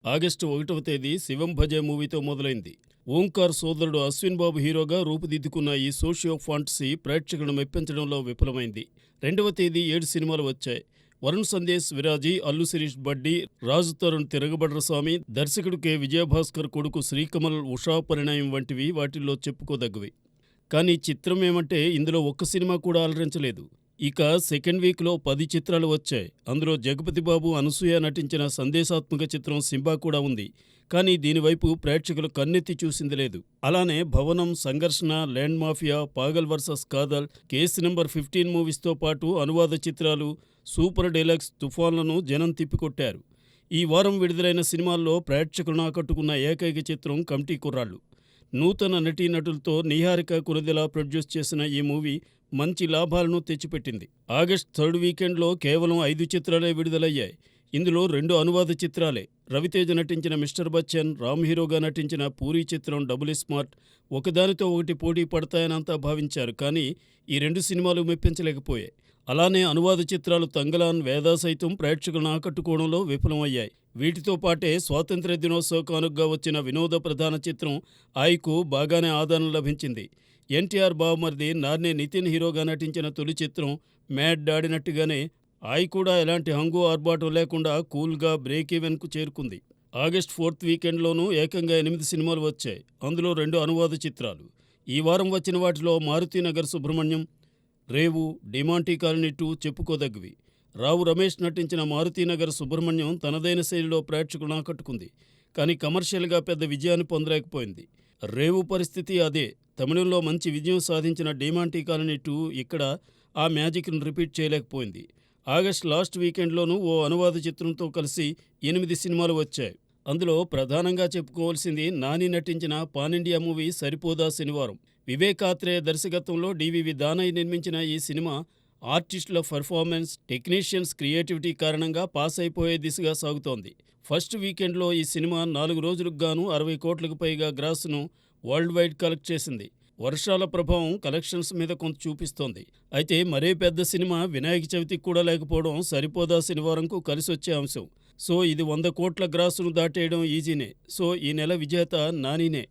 August 1వ తేదీ 'శివం భజే' మూవీతో మొదలైంది. ఓంకార్ సోదరుడు అశ్విన్ బాబు హీరోగా రూపుదిద్దుకున్న ఈ సోషియో ఫాంటసీ ప్రేక్షకులను మెప్పించడంలో విఫలమైంది. 2వ తేదీ 7 సినిమాలు వచ్చాయి. వరుణ్ సందేశ్ విరాజీ, అల్లు శిరీష్ బడ్డి, రాజ్ తరుణ్ తిరగబడ్ర స్వామి, దర్శకుడు కె. విజయభాస్కర్ కొడుకు శ్రీకమల్ ఉషా పరిణయం వంటివి వాటిల్లో చెప్పుకోదగ్గవి. కానీ చిత్రమేమంటే ఇందులో ఒక్క సినిమా కూడా అలరించలేదు. ఇక సెకండ్ వీక్లో 10 చిత్రాలు వచ్చాయి. అందులో జగపతి బాబు, అనసూయ నటించిన సందేశాత్మక చిత్రం 'సింబా' కూడా ఉంది. కానీ దీనివైపు ప్రేక్షకులు కన్నెత్తి చూసింది లేదు. అలానే 'Bhavanam', 'Sangharshana', 'land mafia', 'Pagal versus Kadhal', case number 15 మూవీస్తో పాటు అనువాద చిత్రాలు, సూపర్ డీలక్స్, 'తుఫాన్'లను జనం తిప్పికొట్టారు. ఈ వారం విడుదలైన సినిమాల్లో ప్రేక్షకులను ఆకట్టుకున్న ఏకైక చిత్రం 'కమిటీ కుర్రాళ్ళు'. నూతన నటీనటులతో నిహారిక కురుదెల ప్రొడ్యూస్ చేసిన ఈ మూవీ మంచి లాభాలను తెచ్చిపెట్టింది. ఆగస్టు 3rd వీకెండ్లో కేవలం 5 చిత్రాలే విడుదలయ్యాయి. ఇందులో 2 అనువాద చిత్రాలే. రవితేజ నటించిన 'మిస్టర్ బచ్చన్', రామ్ హీరోగా నటించిన 'పూరి' చిత్రం 'డబుల్ స్మార్ట్' ఒకదానితో ఒకటి పోటీ పడతాయని అంతా భావించారు. కానీ ఈ 2 సినిమాలు మెప్పించలేకపోయాయి. అలానే అనువాద చిత్రాలు 'తంగలాన్', 'వేద' సైతం ప్రేక్షకులను ఆకట్టుకోవడంలో విఫలమయ్యాయి. వీటితో పాటే స్వాతంత్ర్య దినోత్సవ కానుకగా వచ్చిన వినోద ప్రధాన చిత్రం 'ఆయ'కు బాగానే ఆదరణ లభించింది. ఎన్టీఆర్ బావమరిది నార్నే నితిన్ హీరోగా నటించిన తొలి చిత్రం 'మ్యాడ్' ఆడినట్టుగానే 'ఆయ్' కూడా ఎలాంటి హంగు ఆర్భాటం లేకుండా కూల్గా బ్రేక్ ఈవెన్కు చేరుకుంది. ఆగస్టు 4th వీకెండ్లోనూ ఏకంగా 8 సినిమాలు వచ్చాయి. అందులో 2 అనువాద చిత్రాలు. ఈ వారం వచ్చిన వాటిలో 'మారుతీనగర్ సుబ్రహ్మణ్యం', 'రేవు', 'డిమాంటీ కాలనీ 2' చెప్పుకోదగ్గవి. రావు రమేష్ నటించిన 'మారుతీనగర్ సుబ్రహ్మణ్యం' తనదైన శైలిలో ప్రేక్షకులను ఆకట్టుకుంది. కానీ కమర్షియల్గా పెద్ద విజయాన్ని పొందలేకపోయింది. 'రేవు' పరిస్థితి అదే. తమిళంలో మంచి విజయం సాధించిన 'డిమాంటీ కాలనీ 2' ఇక్కడ ఆ మ్యాజిక్ను రిపీట్ చేయలేకపోయింది. ఆగస్టు లాస్ట్ వీకెండ్లోనూ ఓ అనువాద చిత్రంతో కలిసి 8 సినిమాలు వచ్చాయి. అందులో ప్రధానంగా చెప్పుకోవాల్సింది నాని నటించిన పాన్ ఇండియా మూవీ 'సరిపోదా శనివారం'. వివేక్ ఆత్రేయ దర్శకత్వంలో డివివి దానయ్య నిర్మించిన ఈ సినిమా ఆర్టిస్టుల పెర్ఫార్మెన్స్, టెక్నీషియన్స్ క్రియేటివిటీ కారణంగా పాస్ అయిపోయే దిశగా సాగుతోంది. ఫస్ట్ వీకెండ్లో ఈ సినిమా 4 రోజులకు గాను 60 కోట్లకు పైగా గ్రాస్ను వరల్డ్ వైడ్ కలెక్ట్ చేసింది. వర్షాల ప్రభావం కలెక్షన్స్ మీద కొంత చూపిస్తోంది. అయితే మరే పెద్ద సినిమా వినాయక చవితికి కూడా లేకపోవడం 'సరిపోదా శనివారం'కు కలిసొచ్చే అంశం. సో ఇది 100 కోట్ల గ్రాసును దాటేయడం ఈజీనే. సో ఈ నెల విజేత నానినే.